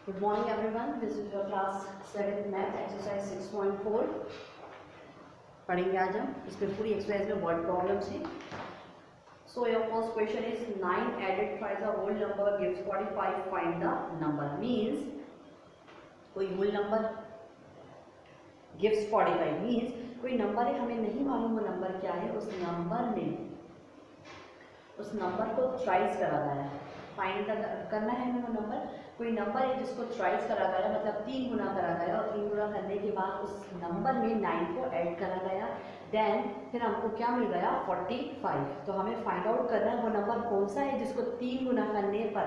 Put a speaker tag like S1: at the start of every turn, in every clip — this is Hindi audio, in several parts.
S1: Good morning everyone. This is your class 7th math exercise 6.4. पढ़ेंगे आज हम इसमें पूरी एक्सरसाइज में वर्ड प्रॉब्लम्स हैं. So your first question is 9 added twice a whole number gives 45. Find the number. Means कोई whole number gives 45 means कोई नंबर है, हमें नहीं मालूम वो नंबर क्या है. उस नंबर को ट्राइस कराना है, फाइंड करना है हमें वो नंबर. कोई नंबर है जिसको ट्राइस करा गया, मतलब 3 गुना करा गया, और 3 गुना करने के बाद उस नंबर में 9 को ऐड करा गया. देन फिर हमको क्या मिल गया 45. तो हमें फाइंड आउट करना है वो नंबर कौन सा है जिसको 3 गुना करने पर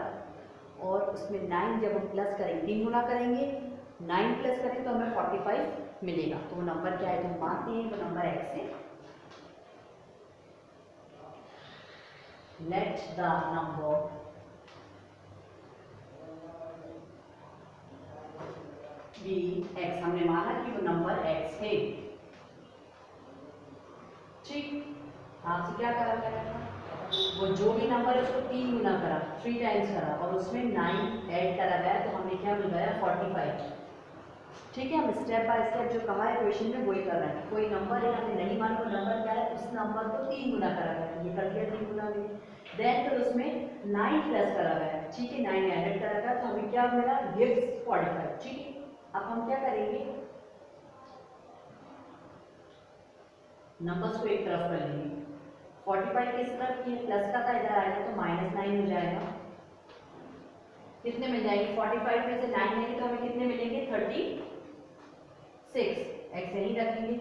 S1: और उसमें 9 जब हम प्लस करेंगे, 3 गुना करेंगे 9 प्लस करेंगे तो हमें 45 मिलेगा. तो वो नंबर क्या है तो हम मानते हैं वो नंबर x है. Let the number be x. हमने माना कि वो नंबर x है. ठीक, आपसे क्या करा गया था, वो जो भी नंबर है उसको 3 गुना करा, 3 टाइम्स करा और उसमें 9 ऐड करा गया तो हमें क्या मिल गया 45. ठीक है, हम स्टेप बाय स्टेप जो कहा है क्वेश्चन में वही कर रहे हैं. कोई नंबर है, हमें नहीं मालूम नंबर क्या है, उस नंबर को 3 गुना करा गया, ये कर दिया 3 गुना में. देन फिर उसमें 9 प्लस करा गया. ठीक है, 9 ऐड करा गया तो हमें क्या मिला गिव्स 45. ठीक है, अब हम क्या करेंगे, नंबर्स को एक तरफ कर लेंगे. 45 किस तरफ ये प्लस का था, इधर आएगा तो -9 हो जाएगा. कितने मिल जाएंगे 45 में से 9 लेंगे तो हमें कितने मिलेंगे 36. एक्स यहीं रखेंगे,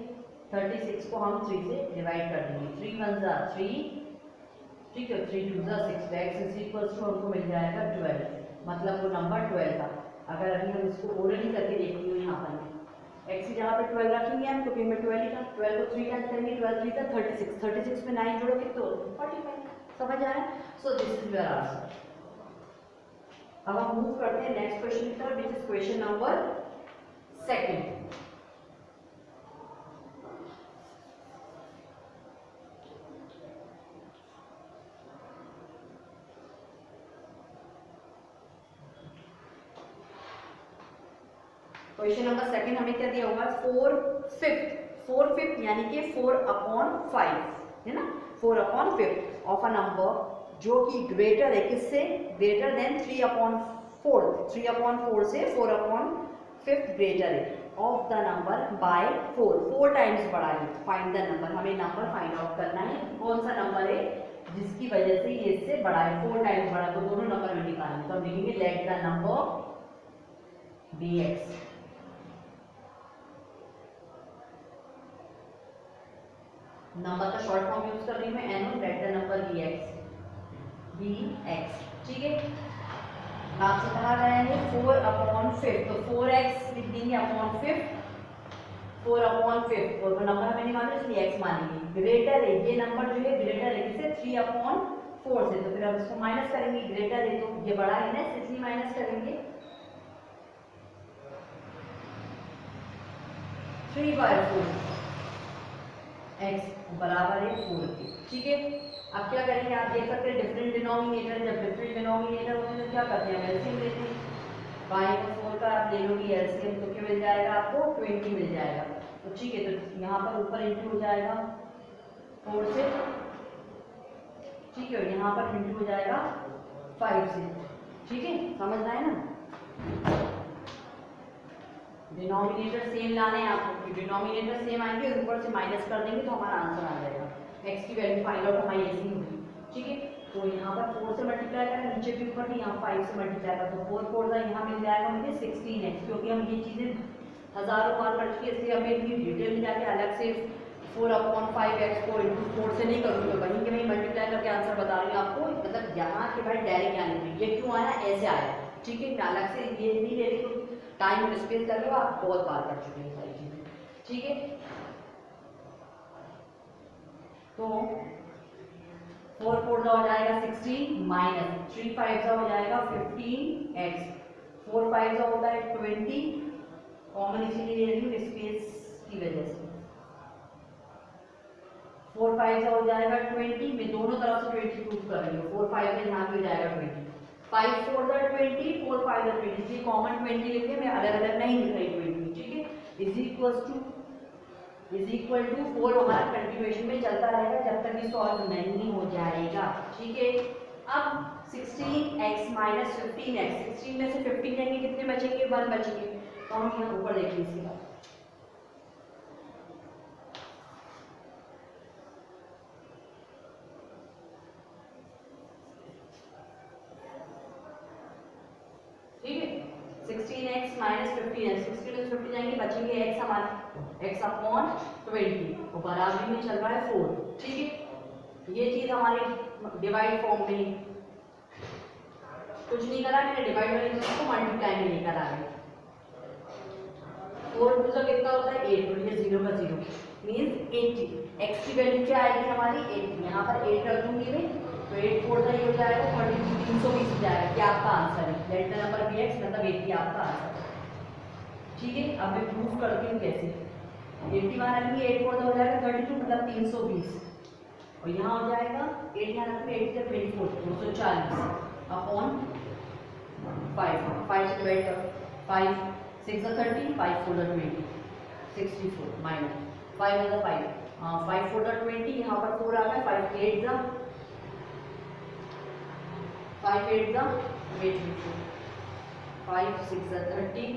S1: 36 को हम 3 से डिवाइड कर देंगे. 3 1 जा 3, ठीक है, 3 2 जा 6. एक्स इज इक्वल टू हमको मिल जाएगा 12. मतलब वो नंबर 12 था. अगर अभी हम इसको ओरली करके देखती हूँ, यहाँ पर एक्स की जगह पे 12 रखेंगे हम, क्योंकि हमें 12 ही था. 12 को 3 टाइम्स करेंगे, 12 3 था 36. 36 में 9 जोड़ोगे तो 45. समझ आ रहा है. So this is your answer. अब हम मूव करते हैं नेक्स्ट क्वेश्चन की तरफ, which is question number 2. Question number 2 हमें क्या दिया होगा 4/5 यानी कि 4/5 है ना. 4/5 ऑफ अ नंबर जो कि ग्रेटर है, किससे, ग्रेटर देन 3/4. 3/4 से 4/5 ग्रेटर है of the number by 4 times बड़ा है. Find the number. हमें नंबर फाइंड आउट करना है, कौन सा नंबर है जिसकी वजह से ये इससे बड़ा है, 4 टाइम्स बड़ा. तो दोनों नंबर में निकालना. तो हम लिखेंगे let the number bx. Number का शॉर्ट फॉर्म यूज कर रही हूँ मैं, N. Let the number bx. ठीक है, आपसे कहा गया है 4/5 तो 4x लिख देंगे अपॉन 5. 4/5 और वो नंबर हमें नहीं मालूम इसलिए x मानेंगे. ग्रेटर है, ये नंबर जो है ग्रेटर है किससे 3/4 से. तो फिर हम इसको माइनस करेंगे, ग्रेटर है तो ये बड़ा है ना, इसलिए माइनस करेंगे. 3/4 x बराबर है 4 के. ठीक है, अब क्या करेंगे, आप देख सकते हैं डिफरेंट डिनोमिनेटर. जब डिफरेंट डिनोमिनेटर होते हैं तो क्या करते हैं, एलसीएम लेते हैं. बाई को 4 का आप ले लोगे एलसीएम तो क्या मिल जाएगा आपको 20 मिल जाएगा. तो ठीक है, तो यहाँ पर ऊपर इंटू हो जाएगा 4 से. ठीक है, और यहाँ पर इंटू हो जाएगा 5 से. ठीक है, समझ रहे हैं ना. डिनोमिनेटर सेम लाने हैं आपको, डिनोमिनेटर सेम आएंगे और ऊपर से माइनस कर देंगे तो हमारा आंसर आ जाएगा. x की वैल्यू फाइंड आउट हमारी ऐसी होगी. ठीक है, तो यहाँ पर 4 से मल्टीप्लाई करें, नीचे भी ऊपर भी यहाँ 5 से मल्टीप्लाई करें तो 4 4 यहाँ मिल जाएगा मुझे 16x. क्योंकि हम ये चीज़ें हज़ारों बार पढ़ चुके इसलिए हमें इतनी डिटेल में जाके अलग से 4/5x को इंटू 4 से नहीं करूँगी, तो वहीं के वहीं मल्टीप्लाई करके आंसर बता रही हूँ आपको. मतलब यहाँ के भाई डायरेक्ट आने में ये क्यों आया, ऐसे आया. ठीक है, मैं अलग से ये नहीं ले रही, टाइम और स्पेस कर लो, आप बहुत बार कर चुके हैं सारी चीजें. ठीक है, तो 4 4 हो जाएगा 16 माइनस 3 5 हो जाएगा 15x. 4 5 होता है 20, कॉमन इसीलिए ले रही हूँ स्पेस की वजह से. 4 5 हो जाएगा 20, मैं दोनों तरफ से 20 प्रूफ कर रही हूँ. 4 5 यहाँ भी हो जाएगा 20. 5 4 द 20, 4 5 द 20, इसलिए कॉमन 20 लेके मैं अलग अलग नहीं लिख रही 20, ठीक है। इज इक्वल टू 4 हमारा कंटिन्यूएशन में चलता रहेगा जब तक ये सॉल्व नहीं हो जाएगा, ठीक है। अब 16x माइनस 15x, 16 में से 15 जाएंगे, कितने बचेंगे? 1 बचेंगे। तो हम यहाँ ऊपर देखिए इसके बाद, ठीक है। 16x माइनस 15x, 16 में से 15 जाएंगे, बचेंगे x हमारे x अपॉन 20, तो बराबरी में चल रहा है 4, ठीक है। ये चीज हमारी डिवाइड फॉर्म में कुछ नहीं करा, मैंने डिवाइड वाली चीज को मल्टीप्लाई में नहीं करा है। 4 टू से कितना होता है? 8, तो ये 0 का 0 मींस 80। x की वैल्यू क्या आएगी हमारी? 80। यहाँ पर 8 रख दूंगी मैं, तो 8 4 का ये हो जाएगा 32, 320 हो जाएगा, क्या आपका आंसर है? डेल्टा नंबर bx मतलब 80 आपका आंसर है, ठीक है। अब मैं प्रूफ करती हूँ कैसे। 80 वहाँ रखेंगे, 8 4 हो जाएगा 32 मतलब 320, और यहाँ हो जाएगा 8 यहाँ रखेंगे, 8 से 24 240 अपॉन 5 से डिवाइड कर, 5 6 30, 5 4 20, 64 माइनस 5 है 5, 5 4 20, यहाँ पर 4 आ गया, 5 8 जा 5 8 जा 84, 5 6 30,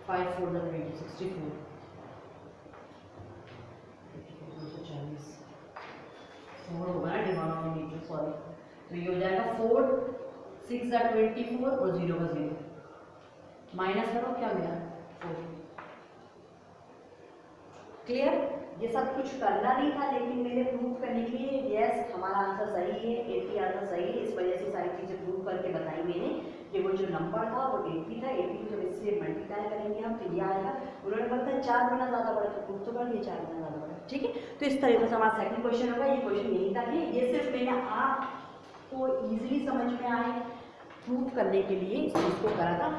S1: 5 4 20, 64 240 होगा ना डिनोमिनेटर, सॉरी। तो ये हो जाएगा 4 6 24 और 0 का 0 माइनस करो, क्या मिला? 4। क्लियर? ये सब कुछ करना नहीं था, लेकिन मैंने प्रूफ करने के लिए यस हमारा आंसर सही है, 80 आंसर सही है, इस वजह से सारी चीजें प्रूफ करके बताई मैंने कि वो जो नंबर था वो 80 था। 80 को जब इससे मल्टीप्लाई करेंगे हम तो ये आएगा। उन्होंने बताया 4 गुना ज्यादा बड़ा, तो प्रूफ तो कर दिया 4 गुना ज्यादा बड़ा, ठीक है। तो इस तरीके से हमारा सेकंड क्वेश्चन होगा। ये क्वेश्चन यही तक है, ये सिर्फ मैंने आपको इजीली समझ में आए प्रूफ करने के लिए इस चीज को करा था।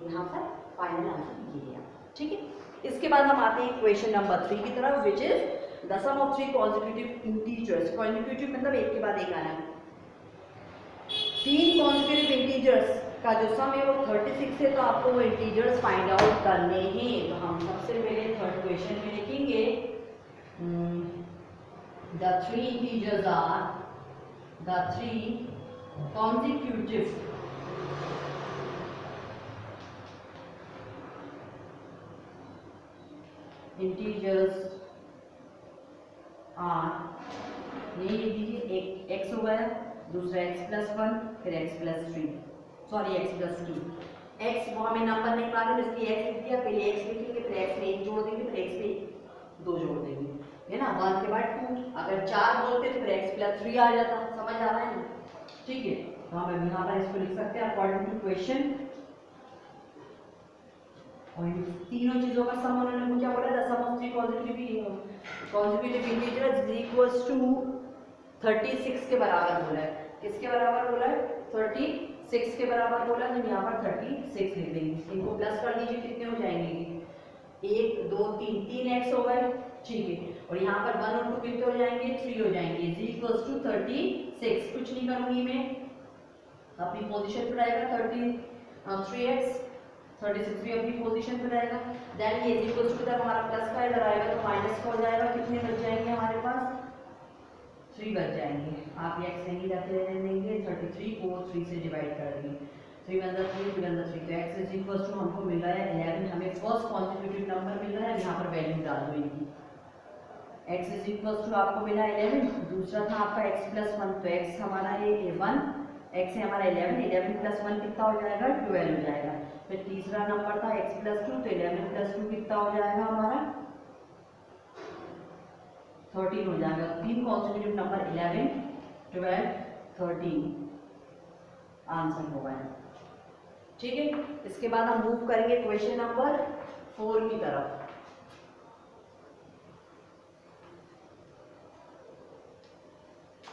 S1: यहाँ पर फाइनल आंसर ये है, ठीक है। इसके बाद हम आते हैं क्वेश्चन नंबर 3 की तरफ, which is the sum of 3 consecutive integers. Consecutive मतलब एक के बाद एक आना। 3 कॉन्जिक्यूटिव इंटीजर्स का जो सम है वो 36 है, तो आपको वो इंटीजर्स फाइंड आउट करने हैं। तो हम सबसे पहले थर्ड क्वेश्चन में लिखेंगे the 3 integers are the 3 consecutive integers are, ये लिख दीजिए, एक x हो गया, दूसरा x+1, फिर x+3, सॉरी x+2। x वो हमें नंबर नहीं मालूम इसलिए x लिख दिया, पहले x लिखेंगे, फिर x में 1 जोड़ देंगे, फिर x पे 2 जोड़ देंगे, है ना। 1 के बाद 2, अगर 4 बोलते तो फिर x+3 आ जाता, समझ आ रहा है ना, ठीक है। तो हम यहाँ पर इसको लिख सकते हैं अकॉर्डिंग टू क्वेश्चन। और तीनों चीजों का सम उन्होंने क्या बोला? The sum of 3 consecutive integers is equals to 36 के बराबर बोला है। किसके बराबर बोला है? 36 के बराबर बोला है, तो यहाँ पर 36 लिख देंगे। इनको प्लस कर दीजिए, कितने हो जाएंगे? 1 2 3 3x हो गए, ठीक है। और यहाँ पर 1 और 2 कितने हो जाएंगे? 3 हो जाएंगे, इज इक्वल्स टू 36। कुछ नहीं करूंगी मैं, अपनी पोजीशन पर आएगा 3x, 36 भी अपनी पोजीशन पर रहेगा। देन ये इक्वल्स टू जब हमारा प्लस का इधर आएगा तो माइनस का हो जाएगा, कितने बच जाएंगे हमारे पास? 3 बच जाएंगे। आप ये x नहीं जाते रहने देंगे, 33 को 3 से डिवाइड कर देंगे, 3 × 3 3 × 3, तो x इज इक्वल्स टू हमको मिल रहा है 11। हमें फर्स्ट कॉन्जिक्यूटिव नंबर मिल रहा है, यहाँ पर वैल्यू डाल दो इनकी। x इज इक्वल्स टू आपको मिला 11, दूसरा था आपका x+1, तो x हमारा है 1, x है हमारा 11, 11 + 1 कितना हो जाएगा? 12 हो जाएगा। फिर तीसरा नंबर था x+2, तो 11 + 2 कितना हो जाएगा हमारा? 13 हो जाएगा। 3 कॉन्जिक्यूटिव नंबर 11 12 13 आंसर होगा, ठीक है। इसके बाद हम मूव करेंगे क्वेश्चन नंबर 4 की तरफ।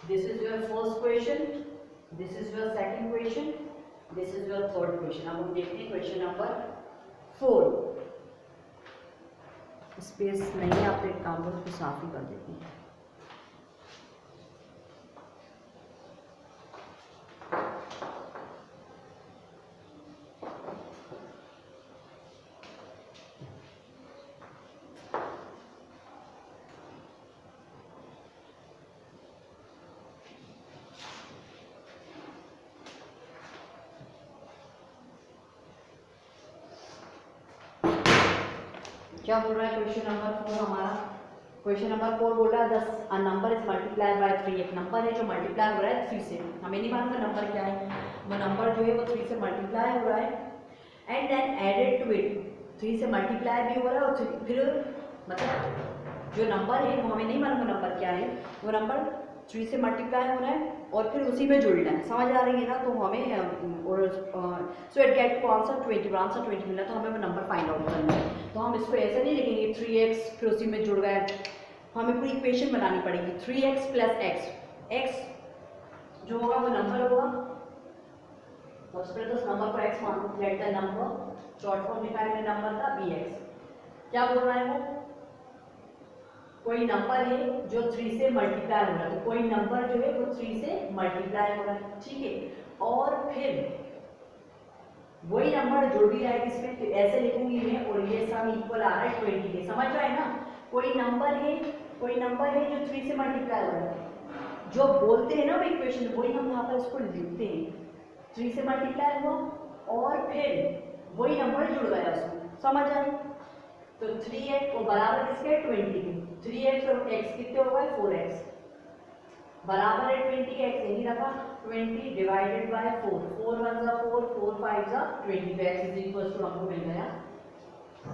S1: This is your first question, this is your second question, this is your third question. अब हम देखते हैं क्वेश्चन नंबर 4। स्पेस नहीं है, आप एक काम करो, उसको साफ ही कर देती हैं। क्या बोल रहा है क्वेश्चन नंबर 4 हमारा? क्वेश्चन नंबर 4 बोल रहा है a number is multiply by 3। एक नंबर है जो मल्टीप्लाई हो रहा है 3 से, हमें नहीं मालूम नंबर क्या है, वो नंबर जो है वो 3 से मल्टीप्लाई हो रहा है एंड देन एडेड टू इट। 3 से मल्टीप्लाई भी हो रहा है और फिर मतलब जो नंबर है वो हमें नहीं मालूम नंबर क्या है, वो नंबर 3 से मल्टीप्लाई हो रहा है और फिर उसी में जुड़ना है। समझ आ रही है ना? तो हमें so it get to answer 20, answer 20 मिला तो हमें वो नंबर फाइंड आउट करना है। तो हम इसको ऐसे नहीं लिखेंगे 3x फिर उसी में जुड़ गए, हमें पूरी इक्वेशन बनानी पड़ेगी। 3x प्लस x जो होगा वो नंबर होगा, सबसे पहले तो उस नंबर को x मान लो, let the number, short form लिखा है मैंने नंबर का bx। क्या बोल रहा है वो? कोई नंबर है जो 3 से मल्टीप्लाई हो रहा है, तो कोई नंबर जो है वो 3 से मल्टीप्लाई हो रहा है, ठीक है। और फिर वही नंबर जुड़ भी रहा है किसमें, तो ऐसे लिखूंगी मैं और ये सम इक्वल आ रहा है 20 के। समझ रहा है ना? कोई नंबर है जो 3 से मल्टीप्लाई हो रहा है, जो बोलते हैं ना वो इक्वेशन, वही हम यहाँ पर इसको लिखते हैं। 3 से मल्टीप्लाई हुआ और फिर वही नंबर जुड़ गया उसमें। समझ आई? तो 3x को बराबर किसके 20 के, 3x और x कितने हो गए 4x, बराबर है 20 के, x यही रखा, 20 डिवाइडेड बाय 4, 4 1 जा 4, 4 5 जा 20, तो x इज इक्वल टू हमको मिल गया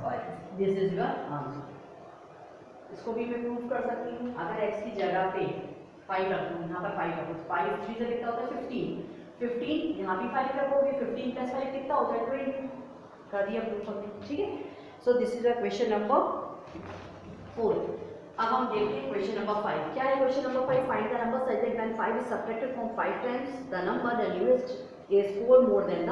S1: 5। This is your answer. इसको भी मैं प्रूव कर सकती हूँ, अगर x की जगह पे 5 रखूँ, यहाँ पर 5 रखूँ, 5 3 से कितना होता है 15, 15 यहाँ भी 5 रखोगे, 15 प्लस 5 कितना होता है 20, कर दिया प्रूफ हमने, ठीक है। So this is the question number 4। अब हम देखते हैं क्वेश्चन नंबर 5। क्या है question number 5? Find the number such that when 5 is subtracted from 5 times the number the newest is 4 more than the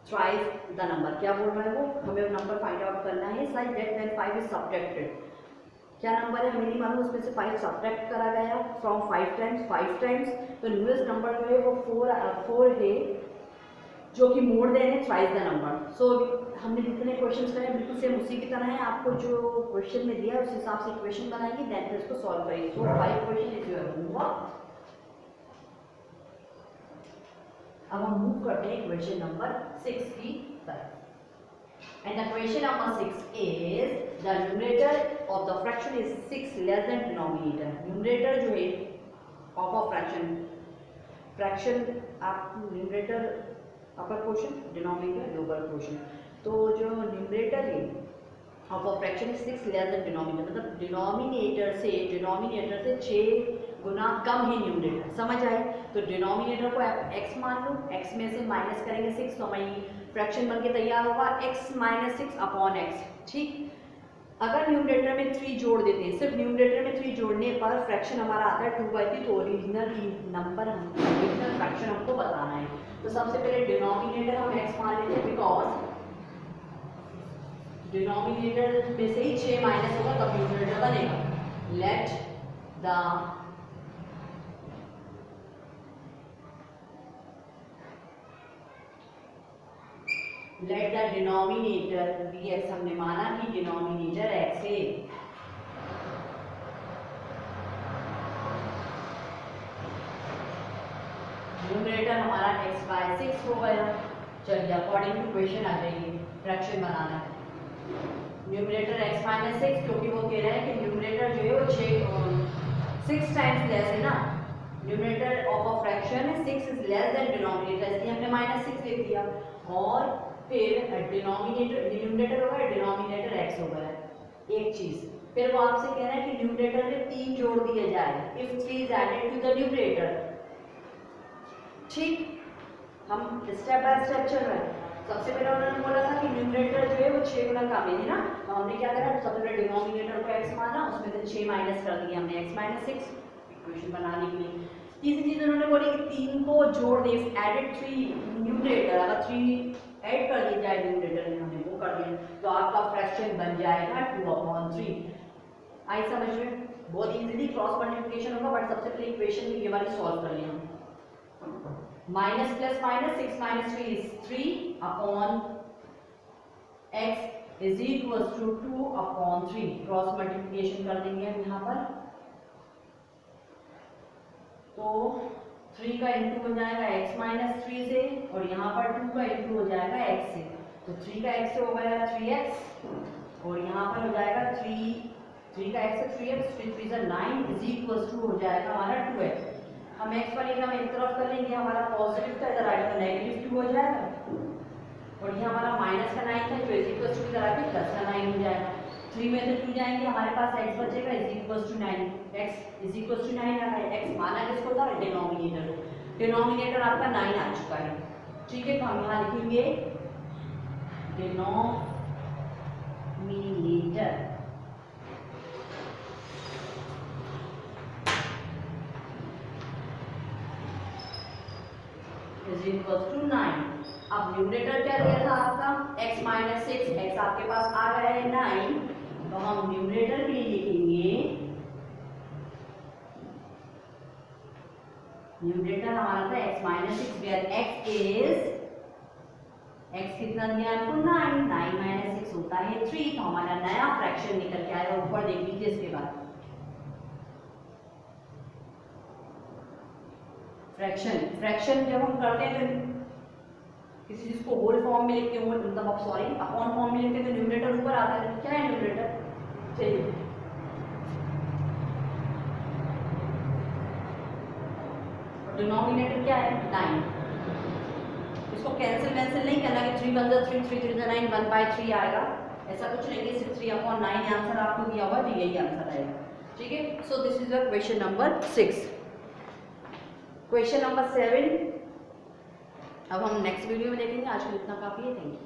S1: thrice the number. क्या बोल रहा है वो? हमें वो नंबर फाइंड आउट करना है such that when 5 is subtracted. क्या नंबर है हमें नहीं मालूम, उसमें से 5 सबट्रैक्ट करा गया फ्रॉम 5 टाइम्स, तो न्यूएस्ट नंबर जो है वो 4 है जो कि मोर देन है थ्राइस द नंबर। सो हमने जितने क्वेश्चंस करे बिल्कुल सेम उसी की तरह है, आपको जो क्वेश्चन में दिया है उस हिसाब से इक्वेशन बनाएंगे, देन फिर इसको सॉल्व करेंगे। सो 5 क्वेश्चन इज योर होमवर्क। अब हम मूव करते हैं क्वेश्चन नंबर 6 की तरफ। And the question number 6 is the numerator of the fraction is 6 less than denominator. Numerator जो है ऑफ अ फ्रैक्शन आप numerator upper portion, denominator lower portion, तो जो न्यूमरेटर है of a fraction is 6 less than denominator, मतलब डिनोमिनेटर से 6 गुना कम है न्यूमरेटर। समझ आए? तो डिनोमिनेटर को आप x मान लो, x में से माइनस करेंगे 6 तो हमारी फ्रैक्शन बनके तैयार होगा x माइनस 6 अपॉन x, ठीक। अगर न्यूमरेटर में 3 जोड़ देते हैं, सिर्फ न्यूमरेटर में 3 जोड़ने पर फ्रैक्शन हमारा आता है 2/3, तो ओरिजिनल फ्रैक्शन हमको बताना है। तो सबसे पहले डिनोमिनेटर हम x मान लेते हैं, बिकॉज डिनोमिनेटर में से ही 6 माइनस होगा तब न्यूमरेटर बनेगा। लेट द डिनोमिनेटर bx, हमने माना कि डिनोमिनेटर x है, न्यूमरेटर हमारा x/6 हो गया। चलिए अकॉर्डिंग टू क्वेश्चन आ जाइए, फ्रैक्शन बनाना है। न्यूमरेटर x माइनस 6, क्योंकि वो कह रहा है कि न्यूमरेटर जो है वो 6 टाइम्स लेस है ना, न्यूमरेटर ऑफ अ फ्रैक्शन है 6 इज लेस देन डिनोमिनेटर, इसलिए हमने -6 लिख दिया। और फिर न्यूमरेटर हो गया, डिनोमिनेटर x हो गया, एक चीज। फिर वो आपसे कह रहा है कि न्यूमरेटर में 3 जोड़ दिया जाए, if 3 is added to the numerator, ठीक। हम स्टेप बाय स्टेप चल रहे हैं। सबसे पहले उन्होंने बोला था कि न्यूमरेटर जो है वो 6 गुना कम है ना, तो हमने क्या करा, सबसे पहले डिनोमिनेटर को x माना, उसमें से 6 माइनस कर दिया हमने x माइनस 6 इक्वेशन बनाने के लिए। तीसरी चीज उन्होंने बोली कि 3 को जोड़ दे, एडेड 3 न्यूमरेटर, अगर 3 ऐड कर दिया जाए न्यूमरेटर में, हमने वो कर दिया, तो आपका फ्रैक्शन बन जाएगा 2/3। आई समझ में? बहुत इजीली क्रॉस मल्टीप्लिकेशन होगा, बट सबसे पहले इक्वेशन ये वाली सॉल्व कर लिया। Minus plus minus 6 minus 3 is 3 upon x is equals to 2/3। Cross multiplication कर देंगे हम यहाँ पर, तो 3 का इंटू हो जाएगा x माइनस 3 से, और यहाँ पर 2 का इंटू हो जाएगा x से, तो 3 का x से हो गया 3x और यहाँ पर हो जाएगा 3 का x 3x 3 3 9 is equal to हो जाएगा हमारा 2x। हम x वाली हम एक तरफ कर लेंगे, हमारा पॉजिटिव था इधर आएगा नेगेटिव 2 हो जाएगा, और ये हमारा माइनस का 9 था जो इज इक्वल टू इधर आके प्लस का 9 हो जाएगा। 3 में से 2 जाएंगे, हमारे पास x बचेगा is equal to 9, x is equal to 9 आ है। x माना किसको था? डिनोमिनेटर। डिनोमिनेटर आपका 9 आ चुका है, ठीक है। तो हम यहाँ लिखेंगे डिनोमिनेटर इज इक्वल टू 9। अब न्यूमरेटर क्या दिया था आपका? x माइनस 6, x आपके पास आ गया है 9, तो हम न्यूमरेटर के लिए लिखेंगे, न्यूमरेटर हमारा था x minus 6 where x is, x कितना दिया आपको? 9, 9 माइनस 6 होता है 3, तो हमारा नया फ्रैक्शन निकल के आएगा। ऊपर देख लीजिए इसके बाद फ्रैक्शन जब हम करते हैं तो किसी चीज को होल फॉर्म में लिखते हैं, मतलब आप सॉरी अपॉन फॉर्म में लिखते हैं तो न्यूमरेटर ऊपर आता है। क्या है न्यूमरेटर? चलिए डिनोमिनेटर क्या है? 9। इसको कैंसिल नहीं करना कि 3 1 3 3 3 9 1/3 आएगा, ऐसा कुछ नहीं है, सिर्फ 3/9 आंसर आपको दिया हुआ तो यही आंसर आएगा, ठीक है। So this is your question number 6। Question number 7 अब हम नेक्स्ट वीडियो में देखेंगे। आज के लिए इतना काफी है। Thank you.